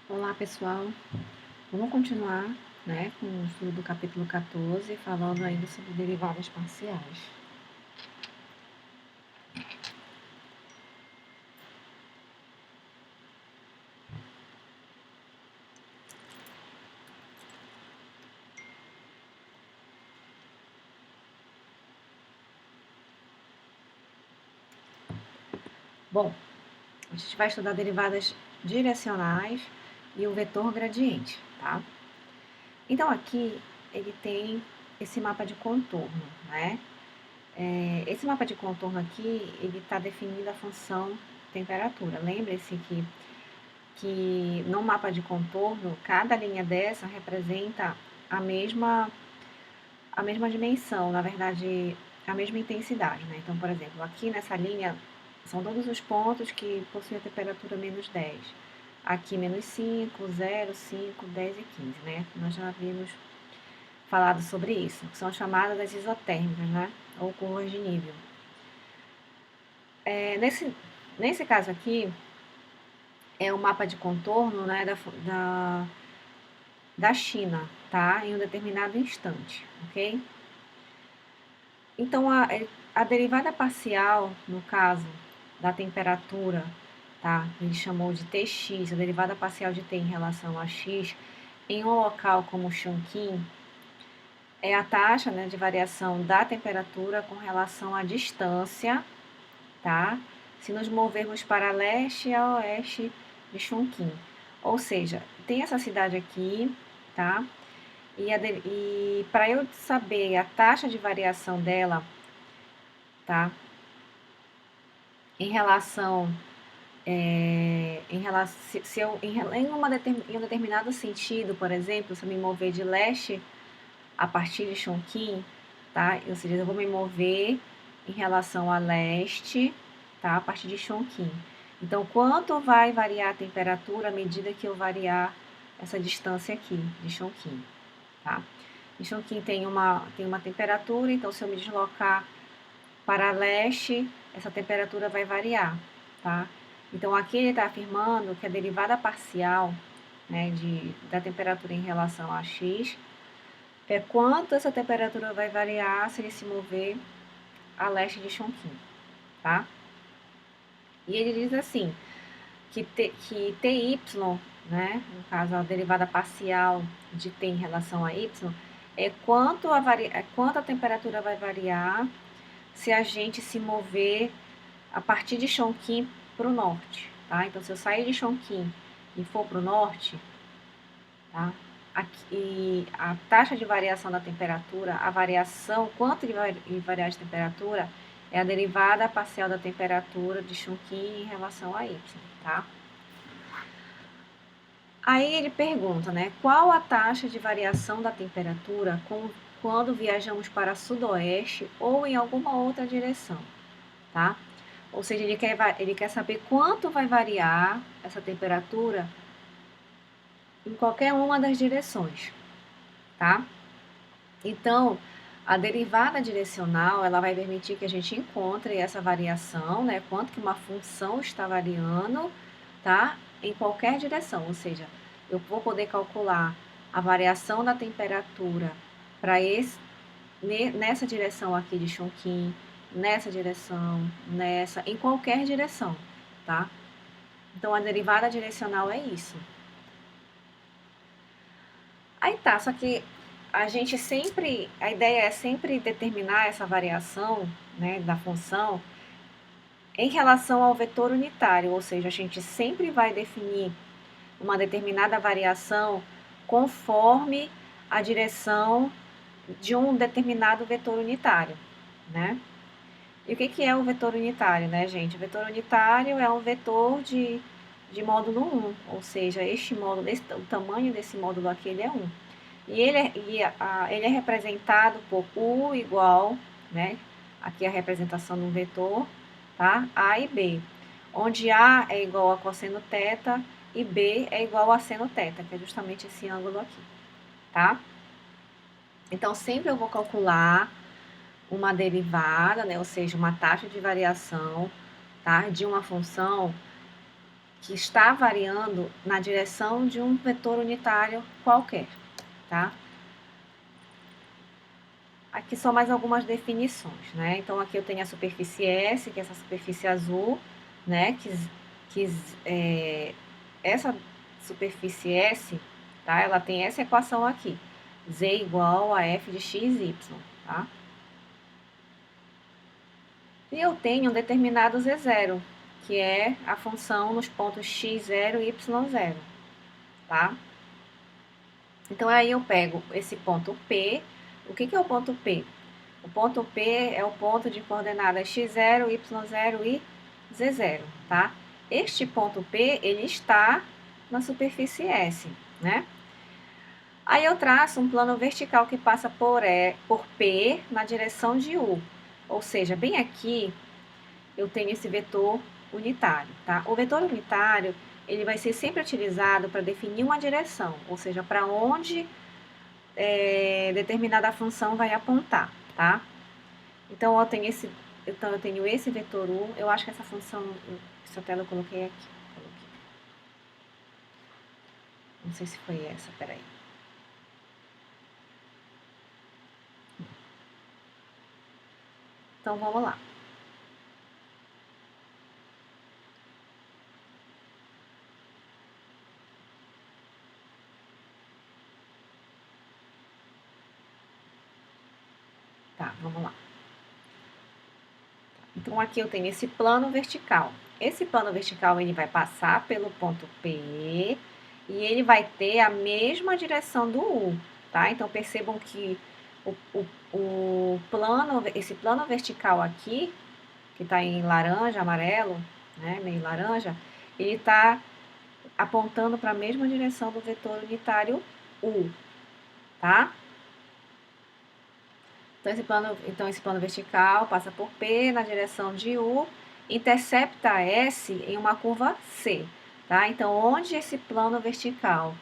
Olá, pessoal. Vamos continuar, com o estudo do capítulo 14, falando ainda sobre derivadas parciais. Bom, a gente vai estudar derivadas direcionais e o vetor gradiente, tá? Então, aqui ele tem esse mapa de contorno, né? Esse mapa de contorno aqui, ele está definindo a função temperatura. Lembre-se que no mapa de contorno, cada linha dessa representa a mesma dimensão, na verdade, a mesma intensidade, né? Então, por exemplo, aqui nessa linha são todos os pontos que possuem a temperatura menos 10. Aqui menos 5, 0, 5, 10 e 15, né? Nós já havíamos falado sobre isso, que são chamadas das isotérmicas, né? Ou curvas de nível. Nesse caso aqui, é o mapa de contorno, né, da China, tá? Em um determinado instante, ok? Então, a derivada parcial, no caso da temperatura, tá? Ele chamou de Tx, a derivada parcial de T em relação a x, em um local como Chongqing, é a taxa, né, de variação da temperatura com relação à distância, tá? Se nos movermos para leste e a oeste de Chongqing. Ou seja, tem essa cidade aqui, tá? E para eu saber a taxa de variação dela, tá? Em relação, se eu, em um determinado sentido, por exemplo, se eu me mover de leste a partir de Chongqing, tá? Ou seja, eu vou me mover em relação a leste, tá? A partir de Chongqing. Então, quanto vai variar a temperatura à medida que eu variar essa distância aqui de Chongqing, tá? Em Chongqing tem uma temperatura, então se eu me deslocar para leste, essa temperatura vai variar, tá? Então, aqui ele está afirmando que a derivada parcial, né, da temperatura em relação a x é quanto essa temperatura vai variar se ele se mover a leste de Chongqing, tá? E ele diz assim, que Ty, né, no caso a derivada parcial de T em relação a y, é quanto a temperatura vai variar se a gente se mover a partir de Chongqing para o norte, tá? Então, se eu sair de Chongqing e for para o norte, tá? Aqui, a taxa de variação da temperatura, a variação, quanto vai variar de temperatura, é a derivada parcial da temperatura de Chongqing em relação a y, tá? Aí ele pergunta, né, qual a taxa de variação da temperatura quando viajamos para sudoeste ou em alguma outra direção, tá? Ou seja, ele quer saber quanto vai variar essa temperatura em qualquer uma das direções, tá? Então, a derivada direcional, ela vai permitir que a gente encontre essa variação, né? Quanto que uma função está variando, tá? Em qualquer direção, ou seja, eu vou poder calcular a variação da temperatura para nessa direção aqui de Chongqing, nessa direção, em qualquer direção, tá? Então, a derivada direcional é isso. Aí tá, só que a ideia é sempre determinar essa variação, né, da função em relação ao vetor unitário, ou seja, a gente sempre vai definir uma determinada variação conforme a direção de um determinado vetor unitário, né? E o que é o vetor unitário, né, gente? O vetor unitário é um vetor de módulo 1, ou seja, o tamanho desse módulo aqui ele é 1. Ele é representado por U igual, né? Aqui é a representação do vetor, tá? A e B, onde A é igual a cosseno θ e B é igual a seno θ, que é justamente esse ângulo aqui, tá? Então, sempre eu vou calcular uma derivada, né? Ou seja, uma taxa de variação, tá? De uma função que está variando na direção de um vetor unitário qualquer, tá? Aqui são mais algumas definições, né? Então, aqui eu tenho a superfície S, que é essa superfície azul, né? Essa superfície S, tá? Ela tem essa equação aqui, Z igual a F de x, y, tá? E eu tenho um determinado Z0, que é a função nos pontos x0 e y0, tá? Então, aí eu pego esse ponto P. O que é o ponto P? O ponto P é o ponto de coordenadas x0, y0 e z0, tá? Este ponto P, ele está na superfície S, né? Aí eu traço um plano vertical que passa por P na direção de U. Ou seja, bem aqui eu tenho esse vetor unitário, tá? O vetor unitário, ele vai ser sempre utilizado para definir uma direção, ou seja, para onde determinada função vai apontar, tá? Então eu tenho esse vetor 1, eu acho que essa função, essa tela eu coloquei aqui. Não sei se foi essa, peraí. Então vamos lá. Tá, vamos lá. Então aqui eu tenho esse plano vertical. Esse plano vertical ele vai passar pelo ponto P e ele vai ter a mesma direção do U, tá? Então percebam que esse plano vertical aqui, que está em laranja, amarelo, né, meio laranja, ele está apontando para a mesma direção do vetor unitário U, tá? Então esse plano vertical passa por P na direção de U, intercepta S em uma curva C, tá? Então, onde esse plano vertical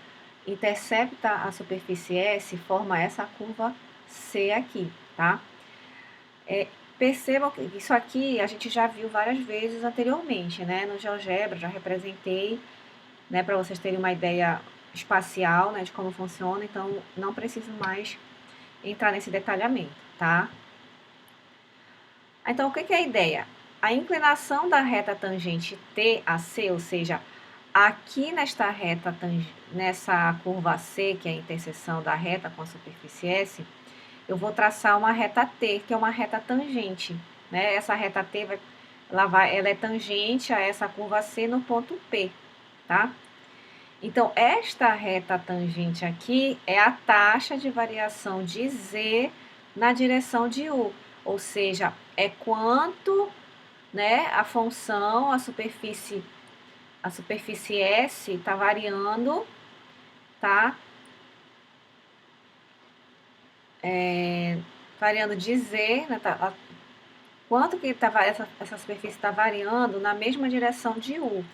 intercepta a superfície S, forma essa curva C aqui, tá? Percebam que isso aqui a gente já viu várias vezes anteriormente, né? No GeoGebra já representei, né, para vocês terem uma ideia espacial, né, de como funciona, então não preciso mais entrar nesse detalhamento, tá? Então, o que é a ideia? A inclinação da reta tangente T a C, ou seja, aqui nessa curva C, que é a interseção da reta com a superfície S, eu vou traçar uma reta T, que é uma reta tangente, né? Essa reta T ela é tangente a essa curva C no ponto P, tá? Então, esta reta tangente aqui é a taxa de variação de Z na direção de U, ou seja, é quanto, né, a função, a superfície S está variando, tá? Variando de Z, né, quanto que essa superfície está variando na mesma direção de U,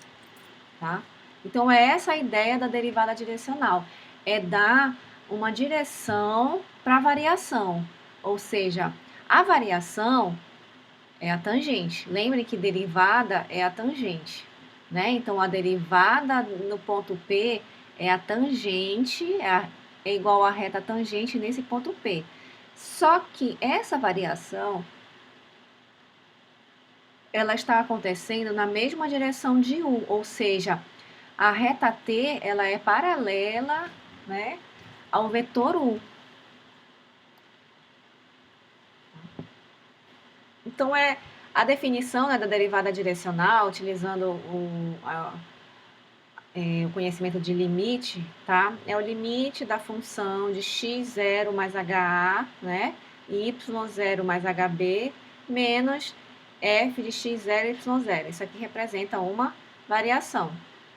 tá? Então, é essa a ideia da derivada direcional, é dar uma direção para a variação, ou seja, a variação é a tangente. Lembre que derivada é a tangente, né? Então, a derivada no ponto P é a tangente, é igual à reta tangente nesse ponto P. Só que essa variação ela está acontecendo na mesma direção de U, ou seja, a reta T ela é paralela, né, ao vetor U. Então, a definição, né, da derivada direcional, utilizando o conhecimento de limite, tá? É o limite da função de x0 mais HA, né, e y0 mais HB, menos f de x0 e y0. Isso aqui representa uma variação,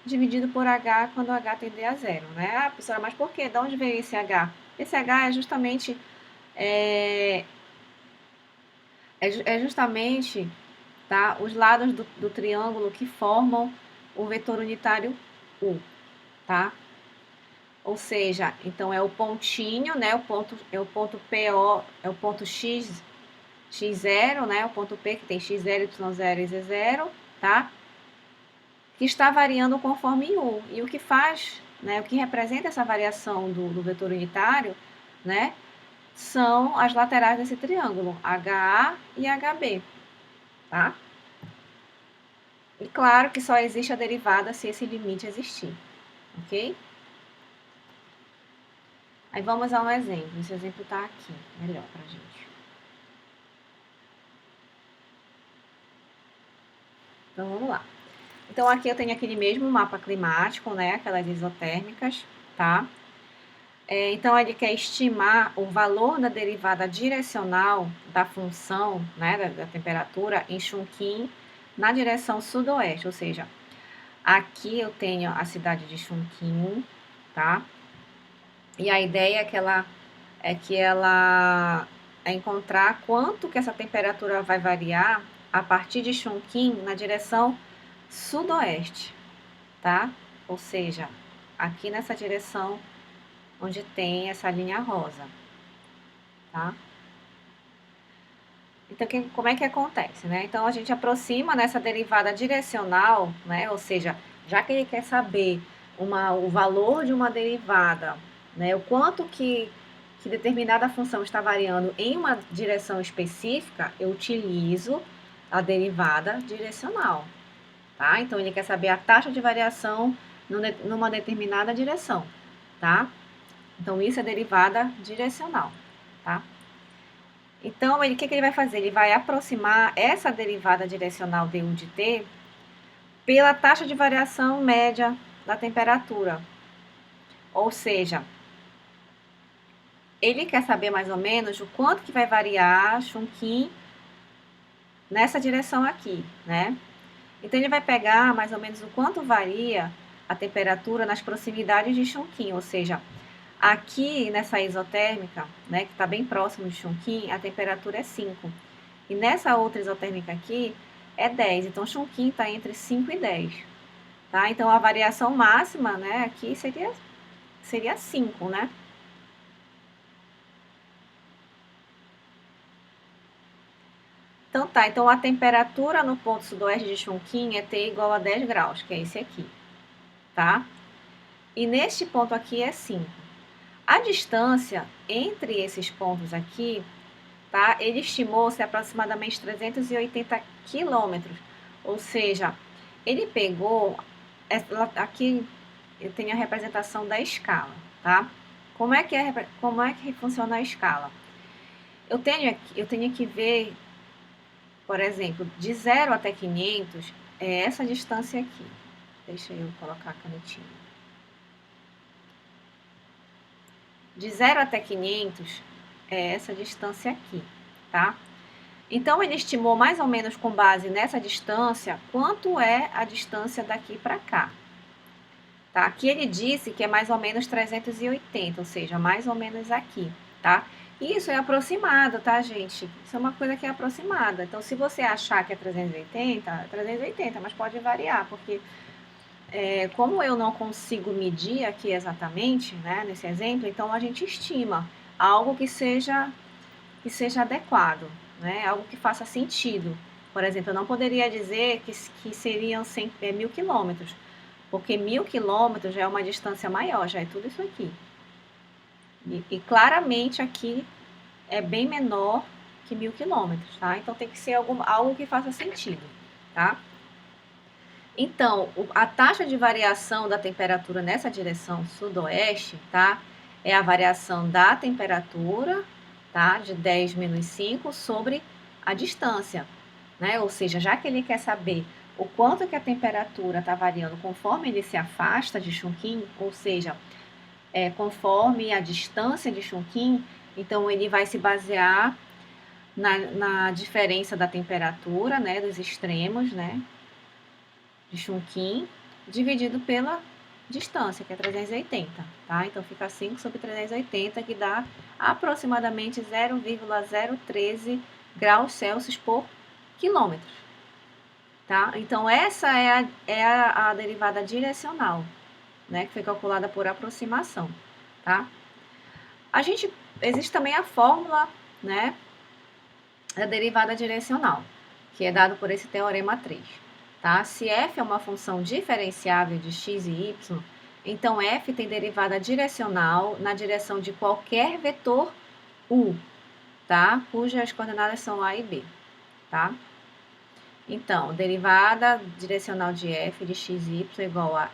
dividido por h quando h tender a zero, né? Ah, professora, mas por quê? De onde veio esse h? Esse h é justamente tá, os lados do triângulo que formam o vetor unitário U, tá? Ou seja, então é o pontinho, né? É o ponto PO, é o ponto x0, né? O ponto P que tem x0, y0 e z0, tá? que está variando conforme U. E o que faz, né, o que representa essa variação do vetor unitário, né, são as laterais desse triângulo, HA e HB, tá? E claro que só existe a derivada se esse limite existir, ok? Aí vamos a um exemplo. Esse exemplo está aqui, melhor para a gente. Então vamos lá. Então aqui eu tenho aquele mesmo mapa climático, né? Aquelas isotérmicas, tá? Então ele quer estimar o valor da derivada direcional da função, né, da temperatura em Chongqing na direção sudoeste, ou seja, aqui eu tenho a cidade de Chongqing, tá? E a ideia é encontrar quanto que essa temperatura vai variar a partir de Chongqing na direção sudoeste, tá? Ou seja, aqui nessa direção onde tem essa linha rosa, tá? Então, como é que acontece, né? Então, a gente aproxima nessa derivada direcional, né? Ou seja, já que ele quer saber o valor de uma derivada, né? O quanto que determinada função está variando em uma direção específica, eu utilizo a derivada direcional, tá? Então, ele quer saber a taxa de variação numa determinada direção, tá? Então, isso é derivada direcional, tá? Então, o que ele vai fazer? Ele vai aproximar essa derivada direcional du de t pela taxa de variação média da temperatura. Ou seja, ele quer saber mais ou menos o quanto que vai variar Chongqing nessa direção aqui, né? Então, ele vai pegar mais ou menos o quanto varia a temperatura nas proximidades de Chongqing, ou seja, aqui nessa isotérmica, né, que está bem próximo de Chongqing, a temperatura é 5. E nessa outra isotérmica aqui é 10. Então, Chongqing está entre 5 e 10. Tá? Então, a variação máxima, né, aqui seria 5, né? Então, tá. Então, a temperatura no ponto sudoeste de Chongqing é T igual a 10 graus, que é esse aqui, tá? E neste ponto aqui é 5. A distância entre esses pontos aqui, tá? Ele estimou-se aproximadamente 380 quilômetros. Ou seja, ele pegou, aqui eu tenho a representação da escala, tá? Como é que funciona a escala? Eu tenho que ver, por exemplo, de 0 até 500 é essa distância aqui. Deixa eu colocar a canetinha. De 0 até 500 é essa distância aqui, tá? Então, ele estimou mais ou menos com base nessa distância, quanto é a distância daqui para cá. Tá? Aqui ele disse que é mais ou menos 380, ou seja, mais ou menos aqui, tá? Isso é aproximado, tá, gente? Isso é uma coisa que é aproximada. Então, se você achar que é 380, é 380, mas pode variar, porque como eu não consigo medir aqui exatamente, né, nesse exemplo, então a gente estima algo que seja adequado, né? Algo que faça sentido. Por exemplo, eu não poderia dizer que seriam 1.000 quilômetros, porque 1.000 quilômetros já é uma distância maior, já é tudo isso aqui. E claramente aqui é bem menor que 1.000 quilômetros, tá? Então tem que ser algo que faça sentido, tá? Então, a taxa de variação da temperatura nessa direção sudoeste, tá? É a variação da temperatura, tá? De 10 menos 5 sobre a distância, né? Ou seja, já que ele quer saber o quanto que a temperatura está variando conforme ele se afasta de Chongqing, ou seja, conforme a distância de Chongqing, então ele vai se basear na diferença da temperatura, né? Dos extremos, né? De Chongqing, dividido pela distância, que é 380, tá? Então, fica 5 sobre 380, que dá aproximadamente 0,013 graus Celsius por quilômetro, tá? Então, essa é a derivada direcional, né? Que foi calculada por aproximação, tá? Existe também a fórmula, né? Da derivada direcional, que é dado por esse teorema 3. tá? Se f é uma função diferenciável de x e y, então f tem derivada direcional na direção de qualquer vetor u, tá? Cujas coordenadas são a e b, tá? Então, derivada direcional de f de x e y é igual a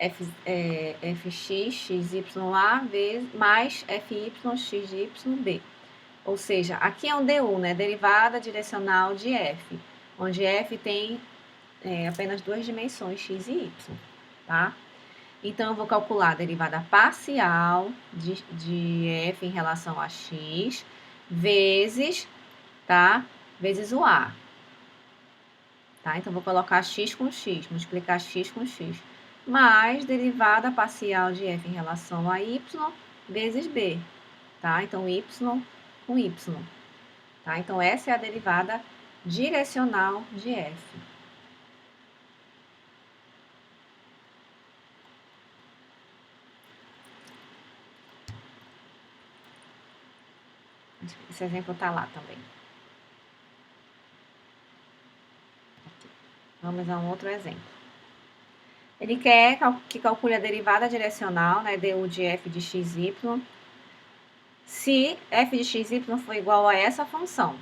fx, xy vezes, mais fy, xy, ou seja, aqui é um du, né? Derivada direcional de f, onde f tem apenas duas dimensões, x e y, tá? Então, eu vou calcular a derivada parcial de f em relação a x, vezes, tá? Vezes o a. Tá? Então, vou colocar x com x, multiplicar x com x, mais derivada parcial de f em relação a y, vezes b, tá? Então, y com y, tá? Então, essa é a derivada direcional de f. Esse exemplo está lá também. Aqui. Vamos a um outro exemplo. Ele quer que calcule a derivada direcional, né, du de f de xy, se f de xy for igual a essa função,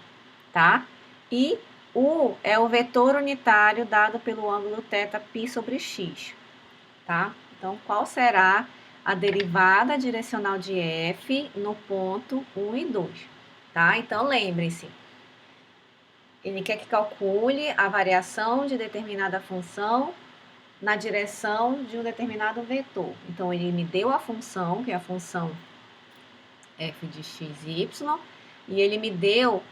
tá? E u é o vetor unitário dado pelo ângulo θ sobre x, tá? Então, qual será a derivada direcional de f no ponto 1 e 2, tá? Então, lembre-se, ele quer que calcule a variação de determinada função na direção de um determinado vetor. Então, ele me deu a função, que é a função f de xy, e ele me deu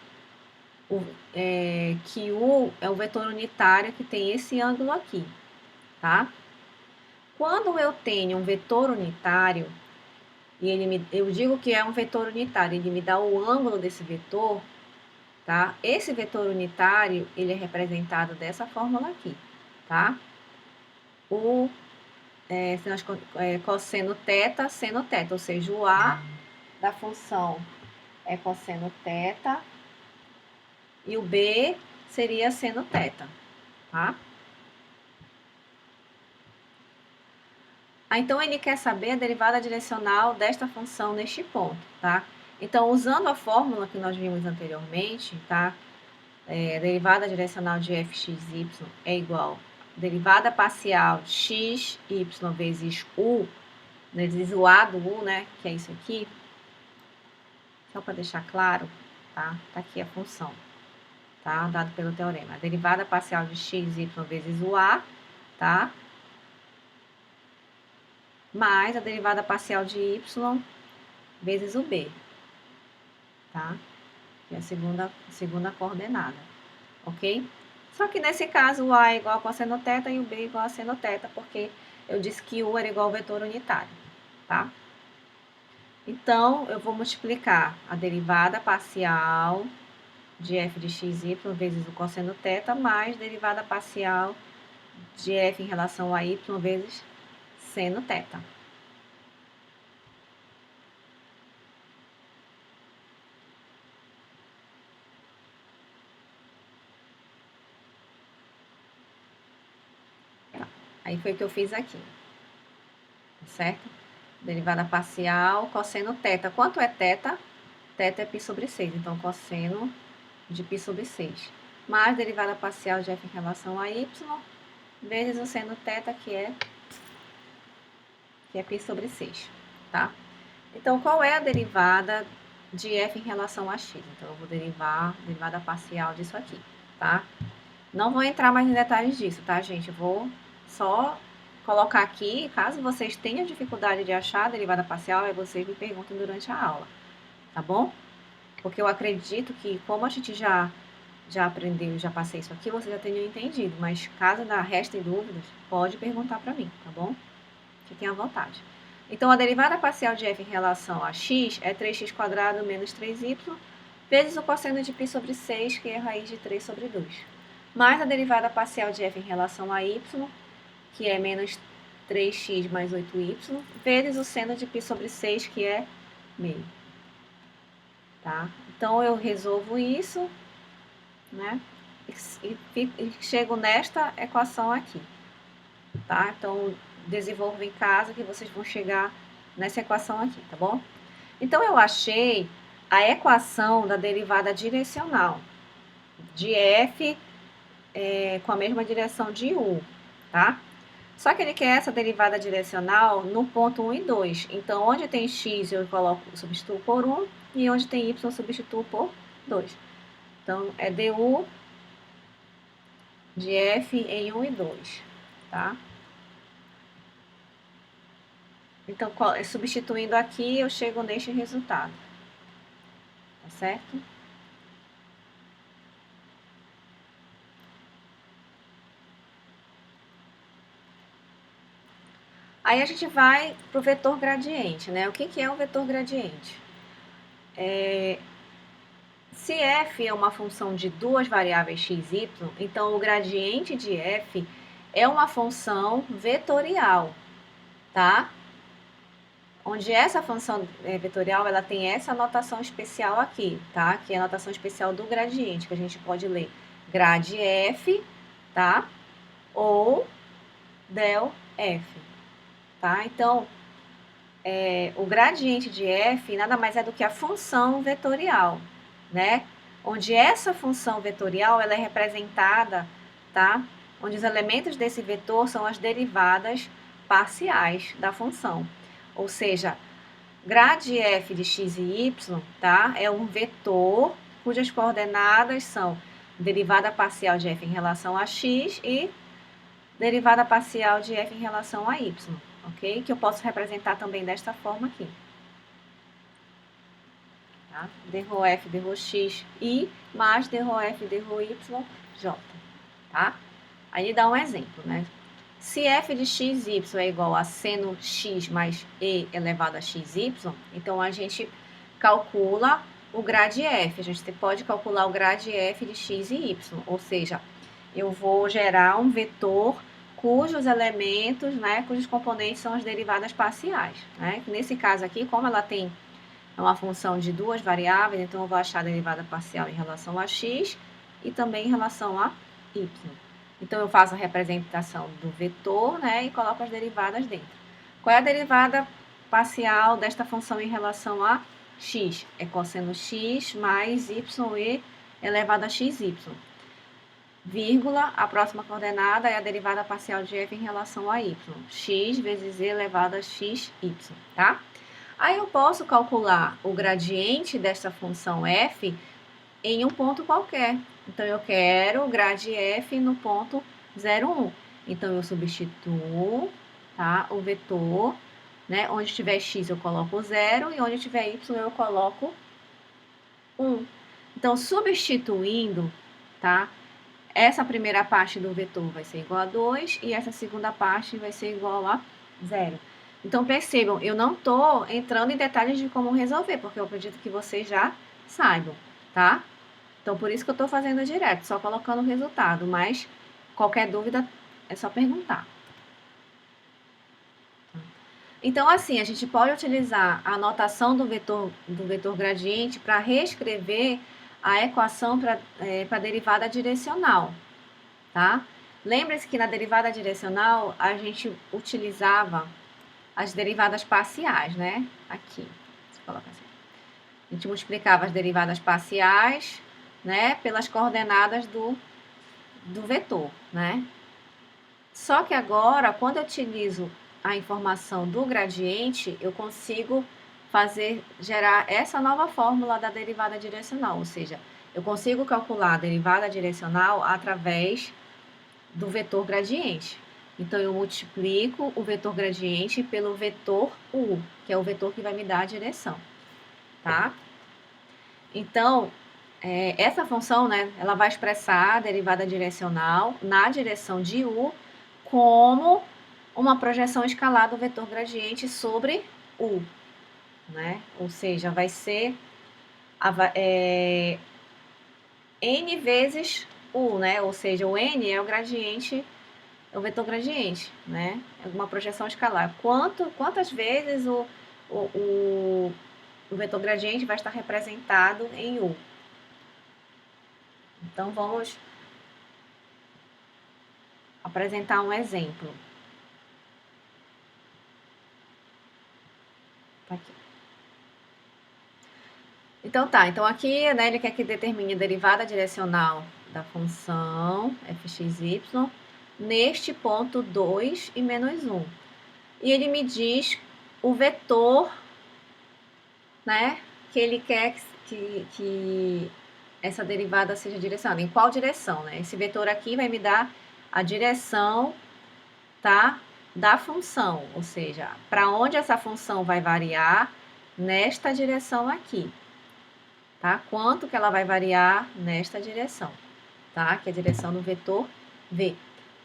que u é o vetor unitário que tem esse ângulo aqui, tá? Quando eu tenho um vetor unitário, e eu digo que é um vetor unitário, ele me dá o ângulo desse vetor, tá? Esse vetor unitário, ele é representado dessa fórmula aqui, tá? Cosseno θ, seno θ, ou seja, o A da função é cosseno θ e o B seria seno θ, tá? Então, ele quer saber a derivada direcional desta função neste ponto, tá? Então, usando a fórmula que nós vimos anteriormente, tá? A derivada direcional de fxy é igual a derivada parcial de x, y vezes u, vezes o a do u, né? Que é isso aqui. Só para deixar claro, tá? Tá aqui a função, tá? Dado pelo teorema. A derivada parcial de x, y vezes o a, tá? Mais a derivada parcial de y vezes o b, tá? Que é a segunda coordenada, ok? Só que nesse caso o a é igual a cosseno θ e o b é igual a seno θ, porque eu disse que u era igual ao vetor unitário, tá? Então, eu vou multiplicar a derivada parcial de f de xy vezes o cosseno θ, mais derivada parcial de f em relação a y vezes seno θ. Aí foi o que eu fiz aqui, certo? Derivada parcial, cosseno θ. Quanto é θ? Θ é π sobre 6, então cosseno de π sobre 6. Mais derivada parcial de f em relação a y, vezes o seno θ, que é π sobre 6, tá? Então, qual é a derivada de f em relação a x? Então, eu vou derivar a derivada parcial disso aqui, tá? Não vou entrar mais em detalhes disso, tá, gente? Eu vou só colocar aqui, caso vocês tenham dificuldade de achar a derivada parcial, aí vocês me perguntem durante a aula, tá bom? Porque eu acredito que, como a gente já aprendeu, já passei isso aqui, vocês já tenham entendido, mas caso restem dúvidas, pode perguntar para mim, tá bom? Fiquem à vontade. Então, a derivada parcial de f em relação a x é 3x² menos 3y, vezes o cosseno de π sobre 6, que é a raiz de 3 sobre 2. Mais a derivada parcial de f em relação a y, que é menos 3x mais 8y, vezes o seno de π sobre 6, que é meio. Tá? Então, eu resolvo isso, né? e chego nesta equação aqui, tá? Então, desenvolvo em casa que vocês vão chegar nessa equação aqui, tá bom? Então, eu achei a equação da derivada direcional de f com a mesma direção de u, tá? Só que ele quer essa derivada direcional no ponto 1 e 2. Então, onde tem x eu substituo por 1 e onde tem y eu substituo por 2. Então, é du de f em 1 e 2, tá? Então, substituindo aqui, eu chego neste resultado, tá certo? Aí a gente vai para o vetor gradiente, né? O que é um vetor gradiente? Se f é uma função de duas variáveis x e y, então o gradiente de f é uma função vetorial, tá? Onde essa função vetorial, ela tem essa notação especial aqui, tá? Que é a notação especial do gradiente, que a gente pode ler grad f, tá? Ou del f, tá? Então, o gradiente de f nada mais é do que a função vetorial, né? Onde essa função vetorial, ela é representada, tá? Onde os elementos desse vetor são as derivadas parciais da função. Ou seja, grad f de x e y, tá? É um vetor cujas coordenadas são derivada parcial de f em relação a x e derivada parcial de f em relação a y, ok? Que eu posso representar também desta forma aqui. Tá? Dρ f, dρ x, i, mais dρ f, dρ y, j, tá? Aí ele dá um exemplo, né? Se f de x, y é igual a seno x mais e elevado a xy, então a gente calcula o grad f. A gente pode calcular o grad f de x e y, ou seja, eu vou gerar um vetor cujos elementos, né, cujos componentes são as derivadas parciais, né? Nesse caso aqui, como ela tem uma função de duas variáveis, então eu vou achar a derivada parcial em relação a x e também em relação a y. Então eu faço a representação do vetor, né, e coloco as derivadas dentro. Qual é a derivada parcial desta função em relação a x? É cosseno x mais ye elevado a xy. Vírgula, a próxima coordenada é a derivada parcial de f em relação a y. X vezes e elevado a xy, tá? Aí eu posso calcular o gradiente dessa função f em um ponto qualquer. Então, eu quero o grad f no ponto 0, 1. Então, eu substituo, tá, o vetor, né? Onde tiver x eu coloco 0 e onde tiver y eu coloco 1. Então, substituindo, tá? Essa primeira parte do vetor vai ser igual a 2 e essa segunda parte vai ser igual a 0. Então, percebam, eu não estou entrando em detalhes de como resolver, porque eu acredito que vocês já saibam, tá? Então, por isso que eu estou fazendo direto, só colocando o resultado, mas qualquer dúvida é só perguntar. Então, assim, a gente pode utilizar a notação do vetor gradiente para reescrever a equação para a derivada direcional, tá? Lembre-se que na derivada direcional a gente utilizava as derivadas parciais, né? Aqui, você coloca assim. A gente multiplicava as derivadas parciais, né, pelas coordenadas do vetor, né? Só que agora, quando eu utilizo a informação do gradiente, eu consigo gerar essa nova fórmula da derivada direcional, ou seja, eu consigo calcular a derivada direcional através do vetor gradiente. Então, eu multiplico o vetor gradiente pelo vetor u, que é o vetor que vai me dar a direção, tá? Então, essa função, né, ela vai expressar a derivada direcional na direção de u como uma projeção escalar do vetor gradiente sobre u, né? Ou seja, vai ser n vezes u, né? Ou seja, o n é o gradiente, é o vetor gradiente, né? É uma projeção escalar. Quantas vezes o vetor gradiente vai estar representado em u? Então, vamos apresentar um exemplo. Tá aqui. Então tá, então aqui, né, ele quer que determine a derivada direcional da função fxy neste ponto 2 e menos 1. E ele me diz o vetor, né, que ele quer que essa derivada seja direcionada. Em qual direção, né? Esse vetor aqui vai me dar a direção, tá, da função, ou seja, para onde essa função vai variar nesta direção aqui, tá? Quanto que ela vai variar nesta direção, tá? Que é a direção do vetor v.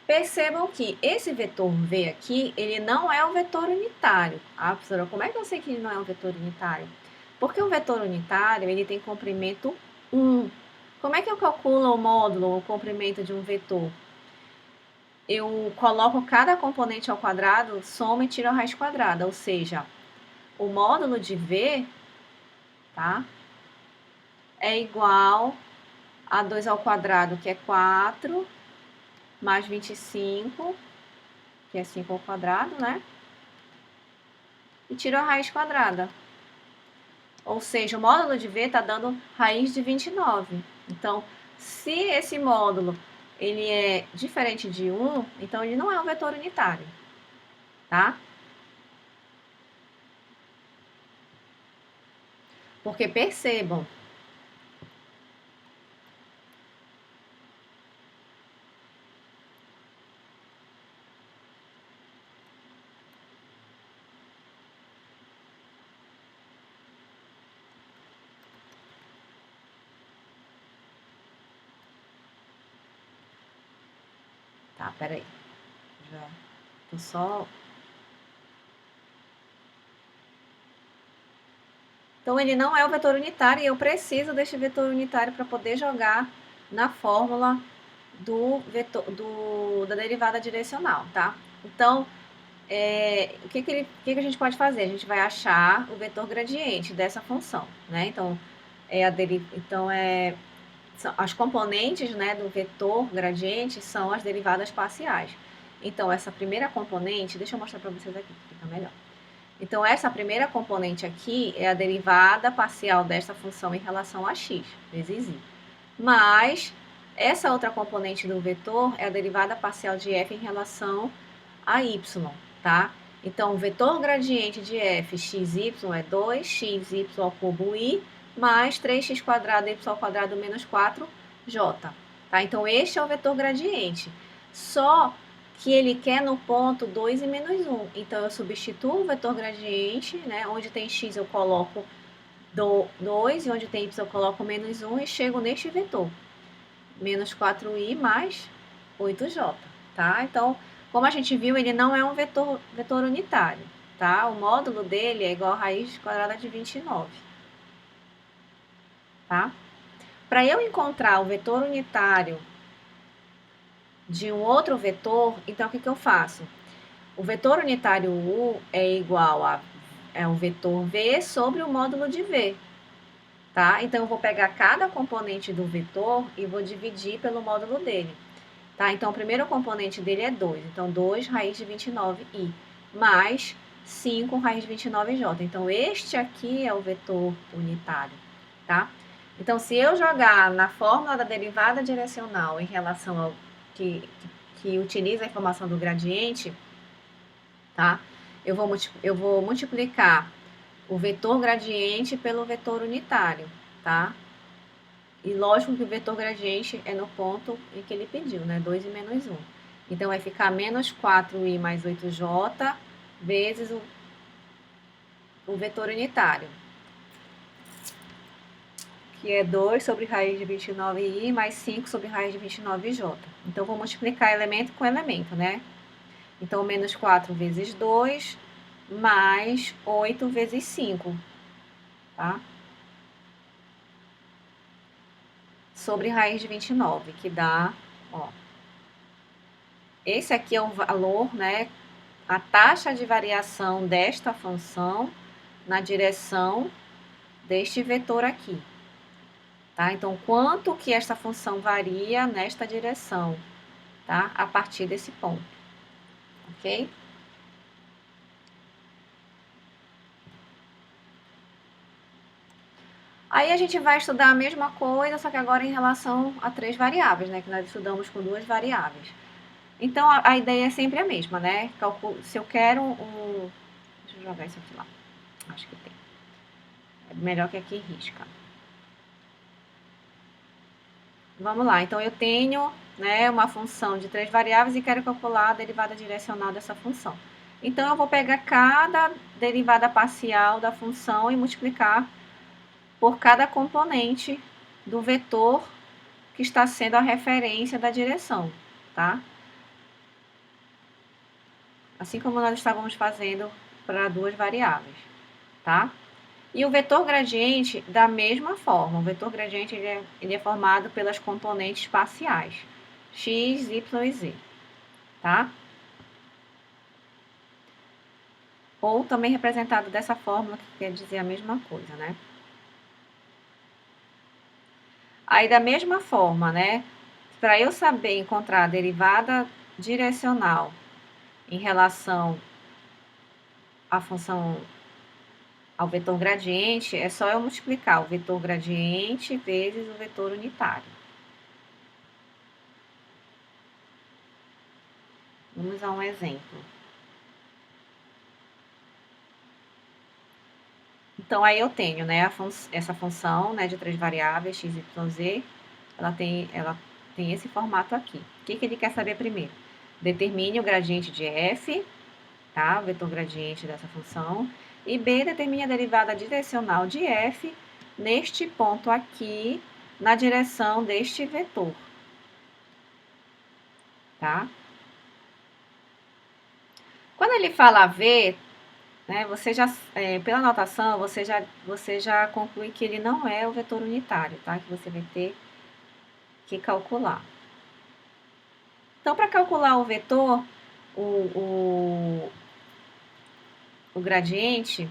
Percebam que esse vetor v aqui, ele não é um vetor unitário. Ah, professora, como é que eu sei que ele não é um vetor unitário? Porque um vetor unitário, ele tem comprimento 1. Como é que eu calculo o módulo, o comprimento de um vetor? Eu coloco cada componente ao quadrado, soma e tiro a raiz quadrada, ou seja, o módulo de v, tá, é igual a 2 ao quadrado, que é 4, mais 25, que é 5 ao quadrado, né? E tiro a raiz quadrada. Ou seja, o módulo de v está dando raiz de 29. Então, se esse módulo ele é diferente de 1, então ele não é um vetor unitário, tá? Porque percebam, tá, peraí, já tô só... Então, ele não é o vetor unitário e eu preciso deste vetor unitário para poder jogar na fórmula da derivada direcional, tá? Então, o que a gente pode fazer? A gente vai achar o vetor gradiente dessa função, né? Então, as componentes, né, do vetor gradiente são as derivadas parciais. Então, essa primeira componente, deixa eu mostrar para vocês aqui, que fica melhor. Então, essa primeira componente aqui é a derivada parcial desta função em relação a x, vezes i. Mas, essa outra componente do vetor é a derivada parcial de f em relação a y, tá? Então, o vetor gradiente de f, xy, é 2xy ao cubo i, mais 3x quadrado y ao quadrado menos 4j, tá? Então, este é o vetor gradiente. Só que ele quer no ponto 2 e menos 1. Então, eu substituo o vetor gradiente, né? Onde tem x eu coloco 2 e onde tem y eu coloco menos 1 e chego neste vetor. Menos 4i mais 8j, tá? Então, como a gente viu, ele não é um vetor unitário, tá? O módulo dele é igual a raiz quadrada de 29, tá? Para eu encontrar o vetor unitário de um outro vetor, então o que eu faço? O vetor unitário U é igual a o vetor V sobre o módulo de V, tá? Então, eu vou pegar cada componente do vetor e vou dividir pelo módulo dele, tá? Então, o primeiro componente dele é 2, então 2 raiz de 29i, mais 5 raiz de 29j. Então, este aqui é o vetor unitário, tá? Então, se eu jogar na fórmula da derivada direcional em relação ao que utiliza a informação do gradiente, tá? Eu vou multiplicar o vetor gradiente pelo vetor unitário, tá? E lógico que o vetor gradiente é no ponto em que ele pediu, né? 2 e menos 1. Então, vai ficar menos 4i mais 8j vezes o vetor unitário, que é 2 sobre raiz de 29i mais 5 sobre raiz de 29j. Então, vou multiplicar elemento com elemento, né? Então, menos 4 vezes 2 mais 8 vezes 5, tá? Sobre raiz de 29, que dá, ó. Esse aqui é o valor, né? A taxa de variação desta função na direção deste vetor aqui, tá? Então, quanto que esta função varia nesta direção? tá? A partir desse ponto, ok? Aí a gente vai estudar a mesma coisa, só que agora em relação a 3 variáveis, né? Que nós estudamos com 2 variáveis. Então a ideia é sempre a mesma, né? Se eu quero um. Deixa eu jogar isso aqui lá. Acho que tem. É melhor que aqui risca. Vamos lá, então eu tenho, né, uma função de 3 variáveis e quero calcular a derivada direcional dessa função. Então eu vou pegar cada derivada parcial da função e multiplicar por cada componente do vetor que está sendo a referência da direção, tá? Assim como nós estávamos fazendo para 2 variáveis, tá? E o vetor gradiente, da mesma forma, o vetor gradiente ele é formado pelas componentes parciais, x, y e z, tá? Ou também representado dessa fórmula, que quer dizer a mesma coisa, né? Aí, da mesma forma, né? Para eu saber encontrar a derivada direcional em relação à função, ao vetor gradiente, é só eu multiplicar o vetor gradiente vezes o vetor unitário. Vamos a um exemplo. Então, aí eu tenho, né, essa função, né, de 3 variáveis, x, y, z, ela tem esse formato aqui. O que ele quer saber primeiro? Determine o gradiente de f, tá, o vetor gradiente dessa função, e b, determine a derivada direcional de f neste ponto aqui, na direção deste vetor, tá? Quando ele fala v, né, você já, pela notação, você já conclui que ele não é o vetor unitário, tá? Que você vai ter que calcular. Então, para calcular o vetor, o, o gradiente,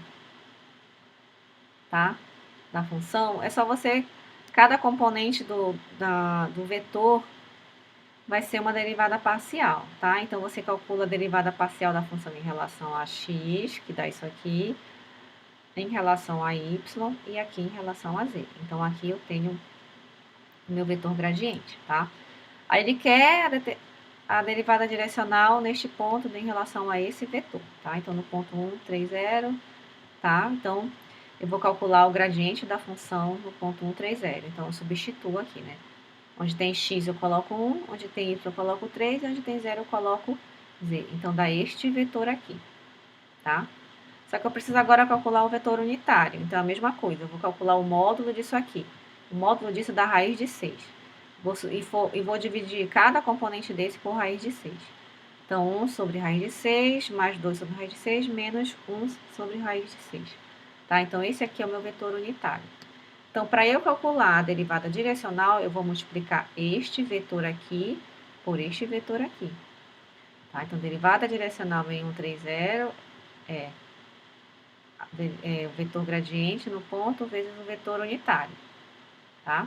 tá? Da função, é só você, cada componente do vetor vai ser uma derivada parcial, tá? Então, você calcula a derivada parcial da função em relação a x, que dá isso aqui, em relação a y e aqui em relação a z. Então, aqui eu tenho o meu vetor gradiente, tá? Aí ele quer a derivada direcional neste ponto em relação a esse vetor, tá? Então, no ponto 1, 3, 0, tá? Então, eu vou calcular o gradiente da função no ponto 1, 3, 0. Então, eu substituo aqui, né? Onde tem x eu coloco 1, onde tem y eu coloco 3 e onde tem 0 eu coloco z. Então, dá este vetor aqui, tá? Só que eu preciso agora calcular o vetor unitário. Então, é a mesma coisa, eu vou calcular o módulo disso aqui. O módulo disso dá raiz de 6. E vou dividir cada componente desse por raiz de 6. Então, 1 sobre raiz de 6, mais 2 sobre raiz de 6, menos 1 sobre raiz de 6. Tá? Então, esse aqui é o meu vetor unitário. Então, para eu calcular a derivada direcional, eu vou multiplicar este vetor aqui por este vetor aqui. Tá? Então, derivada direcional em 1, 3, 0 é o vetor gradiente no ponto vezes o vetor unitário, tá?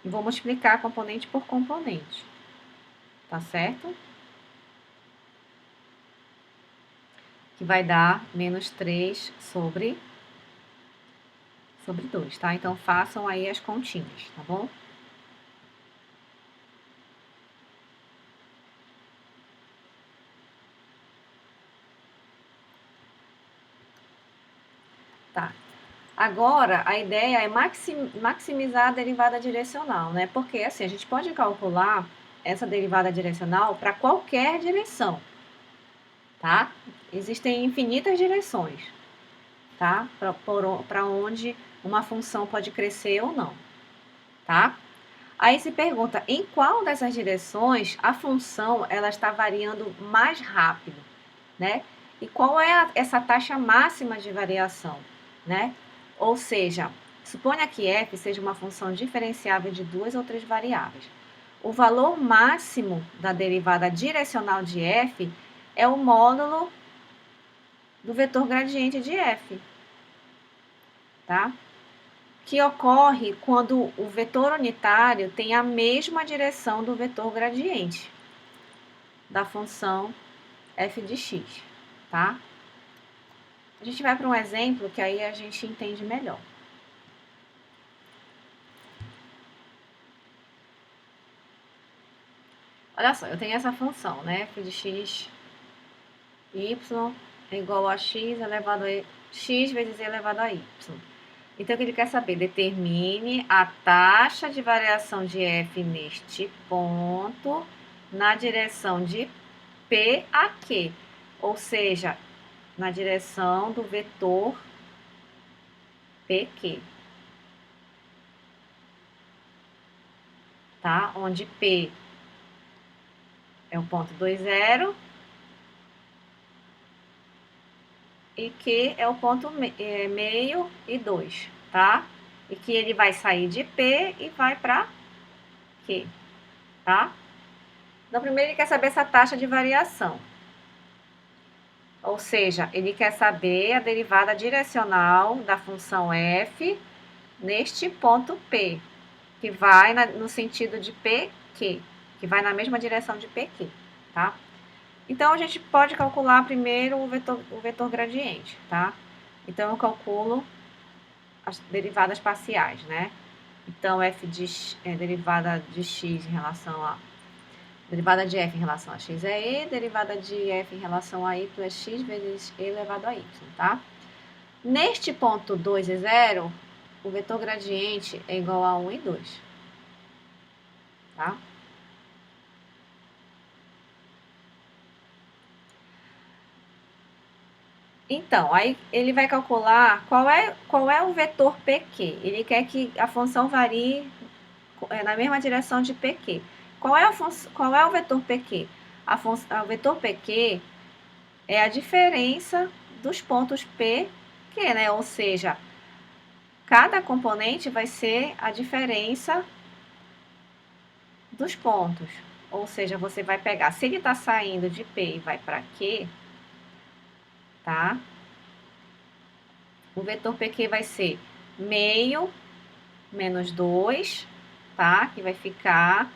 E vou multiplicar componente por componente, tá certo? Que vai dar menos 3 sobre 2, tá? Então, façam aí as continhas, tá bom? Tá. Agora, a ideia é maximizar a derivada direcional, né? Porque, assim, a gente pode calcular essa derivada direcional para qualquer direção, tá? Existem infinitas direções, tá? Para onde uma função pode crescer ou não, tá? Aí se pergunta, em qual dessas direções a função ela está variando mais rápido, né? E qual é essa taxa máxima de variação, né? Ou seja, suponha que f seja uma função diferenciável de 2 ou 3 variáveis. O valor máximo da derivada direcional de f é o módulo do vetor gradiente de f, tá? Que ocorre quando o vetor unitário tem a mesma direção do vetor gradiente. da função f de x, tá? A gente vai para um exemplo que aí a gente entende melhor. Olha só, eu tenho essa função, né? F de x, y é igual a x elevado a x vezes e elevado a y. Então, o que ele quer saber? Determine a taxa de variação de f neste ponto na direção de P a Q, ou seja, na direção do vetor PQ, tá? Onde P é o ponto 2, 0 e Q é o ponto meio e 2, tá? E que ele vai sair de P e vai para Q, tá? Então, primeiro ele quer saber essa taxa de variação. Ou seja, ele quer saber a derivada direcional da função f neste ponto P, que vai no sentido de PQ, que vai na mesma direção de PQ, tá? Então, a gente pode calcular primeiro o vetor gradiente, tá? Então, eu calculo as derivadas parciais, né? Então, derivada de x em relação a... Derivada de f em relação a x é e, derivada de f em relação a y é x vezes e elevado a y, tá? Neste ponto 2 e 0, o vetor gradiente é igual a 1 e 2, tá? Então, aí ele vai calcular qual é o vetor PQ. Ele quer que a função varie na mesma direção de PQ. Qual é o vetor PQ? O vetor PQ é a diferença dos pontos P, Q, né? Ou seja, cada componente vai ser a diferença dos pontos. Ou seja, você vai pegar, se ele está saindo de P e vai para Q, tá? O vetor PQ vai ser meio menos 2, tá? Que vai ficar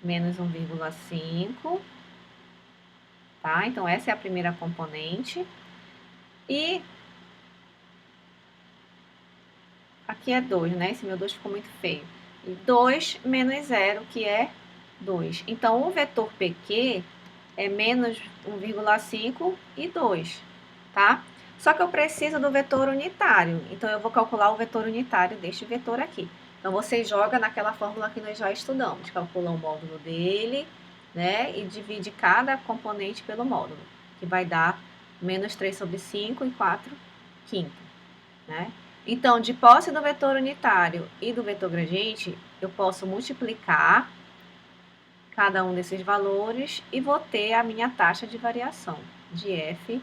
menos 1,5, tá? Então, essa é a primeira componente. E aqui é 2, né? Esse meu 2 ficou muito feio. E 2 menos 0, que é 2. Então, o vetor PQ é menos 1,5 e 2, tá? Só que eu preciso do vetor unitário. Então, eu vou calcular o vetor unitário deste vetor aqui. Então, você joga naquela fórmula que nós já estudamos. Calcula o módulo dele, né? E divide cada componente pelo módulo, que vai dar menos 3 sobre 5 e 4 quinto, né? Então, de posse do vetor unitário e do vetor gradiente, eu posso multiplicar cada um desses valores e vou ter a minha taxa de variação de f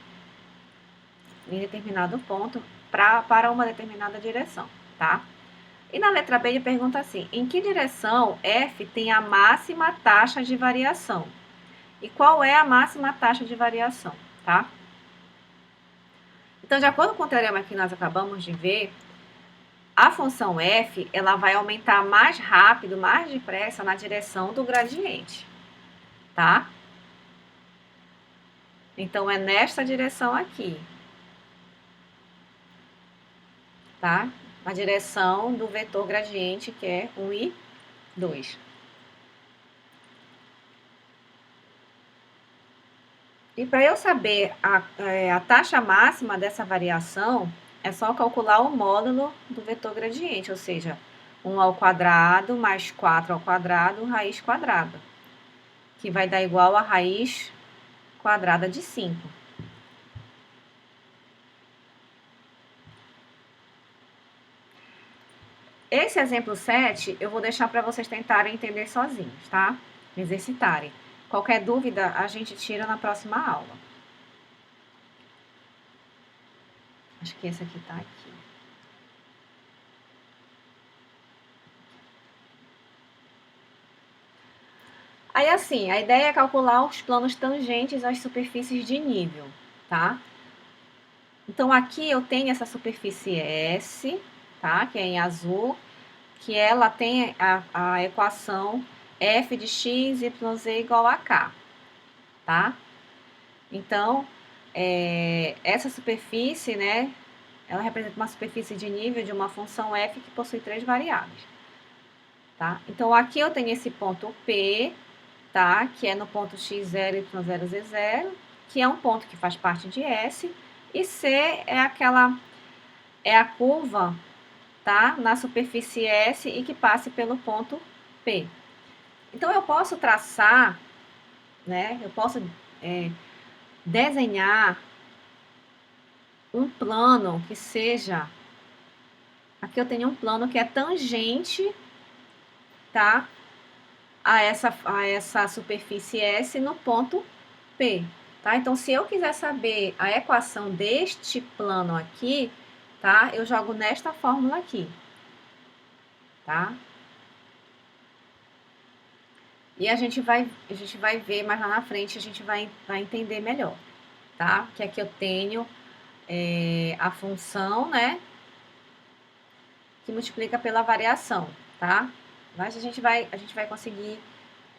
em determinado ponto para uma determinada direção, tá? E na letra B ele pergunta assim, em que direção f tem a máxima taxa de variação? E qual é a máxima taxa de variação, tá? Então, de acordo com o teorema que nós acabamos de ver, a função f ela vai aumentar mais rápido, mais depressa na direção do gradiente, tá? Então, é nesta direção aqui, tá? Na direção do vetor gradiente, que é 1 e 2. E para eu saber a taxa máxima dessa variação, é só calcular o módulo do vetor gradiente, ou seja, 1 ao quadrado mais 4 ao quadrado, raiz quadrada, que vai dar igual a raiz quadrada de 5. Esse exemplo 7 eu vou deixar para vocês tentarem entender sozinhos, tá? Exercitarem. Qualquer dúvida a gente tira na próxima aula. Acho que esse aqui tá aqui. Aí assim, a ideia é calcular os planos tangentes às superfícies de nível, tá? Então aqui eu tenho essa superfície S, tá? Que é em azul, que ela tem a equação f de x, y, z igual a k. tá? Então, essa superfície, né, ela representa uma superfície de nível de uma função f que possui 3 variáveis, tá? Então, aqui eu tenho esse ponto P, tá? Que é no ponto x0, y0, z0, que é um ponto que faz parte de S, e C é a curva, tá? Na superfície S e que passe pelo ponto P. Então, eu posso traçar, né? Eu posso desenhar um plano que seja... Aqui eu tenho um plano que é tangente, tá? A essa superfície S no ponto P, tá? Então, se eu quiser saber a equação deste plano aqui, tá? Eu jogo nesta fórmula aqui, tá? E a gente vai ver mais lá na frente, a gente vai entender melhor, tá? Que aqui eu tenho a função, né? Que multiplica pela variação, tá? Mas a gente vai conseguir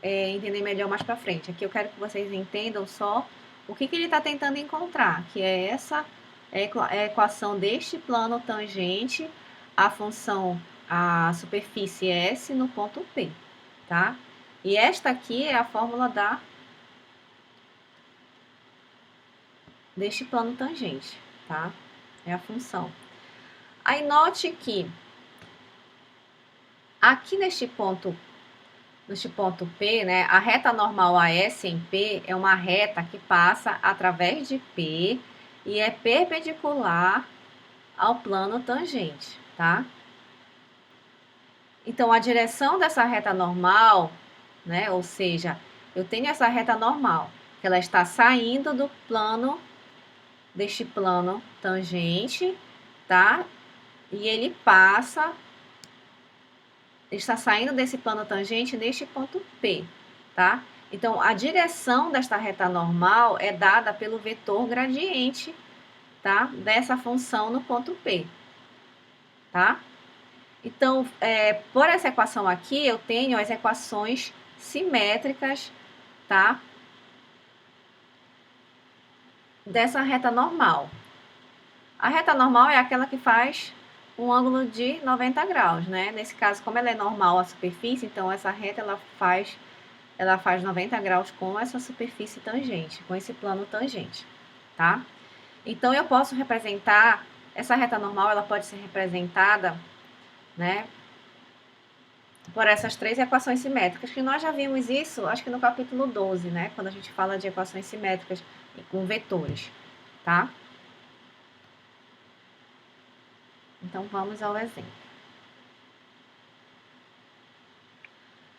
entender melhor mais para frente. Aqui eu quero que vocês entendam só o que ele está tentando encontrar, que é essa equação deste plano tangente à função, a superfície S no ponto P, tá? E esta aqui é a fórmula deste plano tangente, tá? É a função. Aí note que aqui neste ponto P, né, a reta normal AS em P é uma reta que passa através de P e é perpendicular ao plano tangente, tá? Então, a direção dessa reta normal, né, ou seja, eu tenho essa reta normal, que ela está saindo do plano, deste plano tangente, tá? E ele passa... está saindo desse plano tangente neste ponto P, tá? Então, a direção desta reta normal é dada pelo vetor gradiente, tá? Dessa função no ponto P, tá? Então, por essa equação aqui, eu tenho as equações simétricas, tá? Dessa reta normal. A reta normal é aquela que faz um ângulo de 90 graus, né? Nesse caso, como ela é normal a superfície, então essa reta ela faz 90 graus com essa superfície tangente, com esse plano tangente, tá? Então, eu posso representar, essa reta normal, ela pode ser representada, né, por essas 3 equações simétricas, que nós já vimos isso, acho que no capítulo 12, né, quando a gente fala de equações simétricas com vetores, tá? Então, vamos ao exemplo.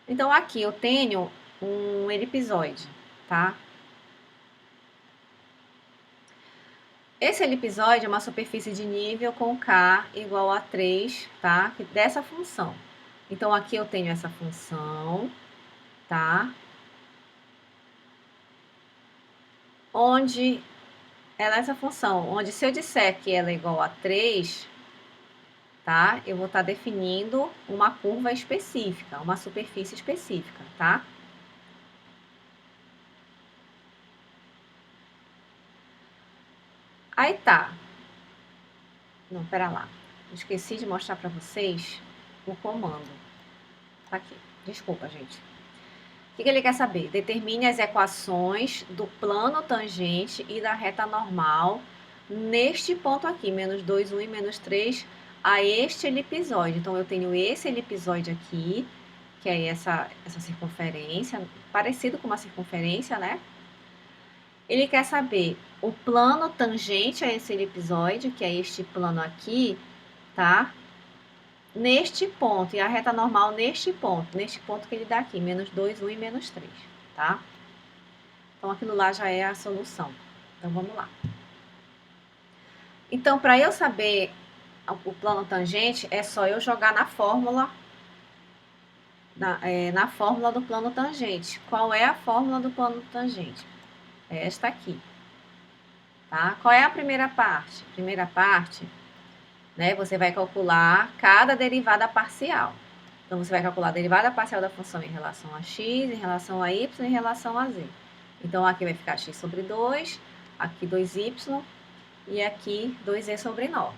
Então, aqui eu tenho um elipsoide, tá? Esse elipsoide é uma superfície de nível com K igual a 3, tá? Dessa função. Então, aqui eu tenho essa função, tá? Onde ela é essa função, onde se eu disser que ela é igual a 3, tá? Eu vou estar definindo uma curva específica, uma superfície específica, tá? Aí tá. Não, pera lá. Esqueci de mostrar para vocês o comando. Tá aqui. Desculpa, gente. O que ele quer saber? Determine as equações do plano tangente e da reta normal neste ponto aqui, menos 2, 1 e menos 3, a este elipsoide. Então, eu tenho esse elipsoide aqui, que é essa circunferência, parecido com uma circunferência, né? Ele quer saber o plano tangente a esse elipsoide, que é este plano aqui, tá? Neste ponto, e a reta normal neste ponto que ele dá aqui, menos 2, 1 e menos 3, tá? Então, aquilo lá já é a solução. Então, vamos lá. Então, para eu saber o plano tangente, é só eu jogar na fórmula, na fórmula do plano tangente. Qual é a fórmula do plano tangente? É esta aqui, tá? Qual é a primeira parte? Primeira parte, né, você vai calcular cada derivada parcial. Então, você vai calcular a derivada parcial da função em relação a x, em relação a y, em relação a z. Então, aqui vai ficar x sobre 2, aqui 2y e aqui 2e sobre 9,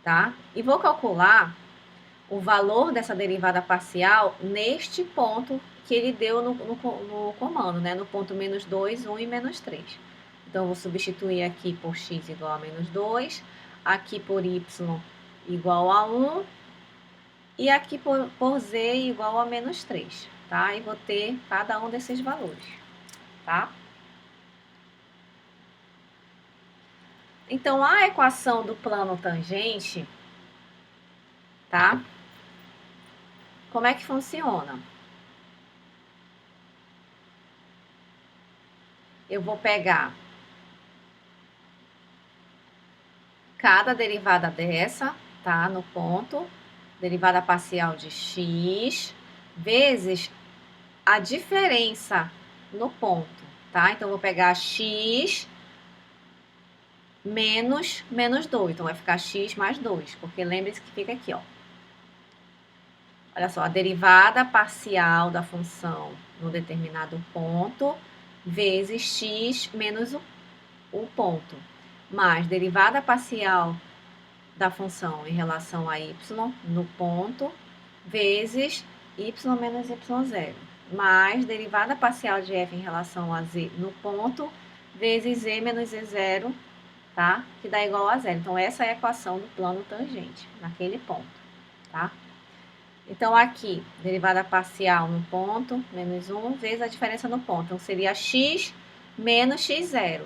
tá? E vou calcular o valor dessa derivada parcial neste ponto que ele deu no comando, né? No ponto menos 2, 1 e menos 3. Então, eu vou substituir aqui por x igual a menos 2, aqui por y igual a 1 e aqui por z igual a menos 3, tá? E vou ter cada um desses valores, tá? Então, a equação do plano tangente, tá? Como é que funciona? Eu vou pegar cada derivada dessa, tá? No ponto, derivada parcial de x, vezes a diferença no ponto, tá? Então, eu vou pegar x menos 2. Então, vai ficar x mais 2, porque lembre-se que fica aqui, ó. Olha só, a derivada parcial da função no determinado ponto vezes x menos o ponto, mais derivada parcial da função em relação a y no ponto vezes y menos y0, mais derivada parcial de f em relação a z no ponto vezes z menos z0, tá? Que dá igual a zero. Então, essa é a equação do plano tangente, naquele ponto, tá? Então, aqui, derivada parcial no ponto, menos 1, vezes a diferença no ponto. Então, seria x menos x0.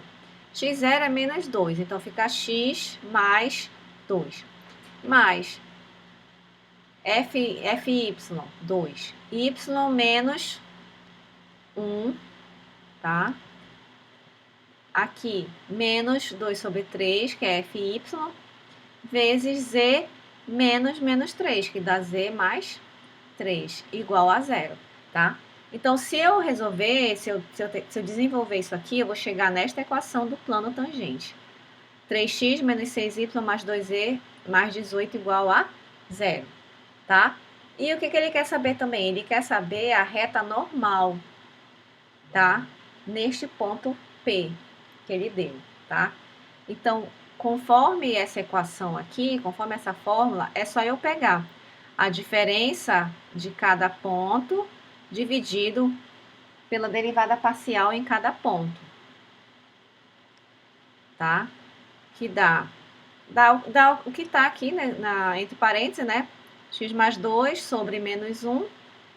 x0 é menos 2, então fica x mais 2. Mais fy, 2. Y menos 1, tá? Aqui, menos 2 sobre 3, que é fy, vezes z menos 3, que dá z mais 3, igual a zero, tá? Então, se eu resolver, se eu desenvolver isso aqui, eu vou chegar nesta equação do plano tangente. 3x menos 6y mais 2e mais 18 igual a zero, tá? E o que ele quer saber também? Ele quer saber a reta normal, tá? Neste ponto P que ele deu, tá? Então, conforme essa equação aqui, conforme essa fórmula, é só eu pegar a diferença de cada ponto dividido pela derivada parcial em cada ponto, tá? Que dá o que está aqui, né, entre parênteses, né? X mais 2 sobre menos 1,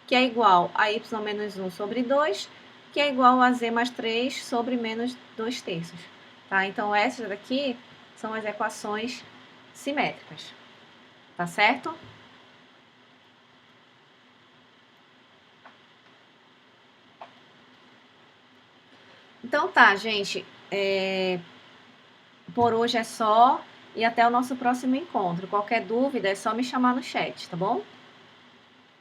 que é igual a y menos 1 sobre 2, que é igual a z mais 3 sobre menos 2 terços, tá? Então, essas daqui são as equações simétricas, tá certo? Então tá, gente, por hoje é só e até o nosso próximo encontro. Qualquer dúvida é só me chamar no chat, tá bom?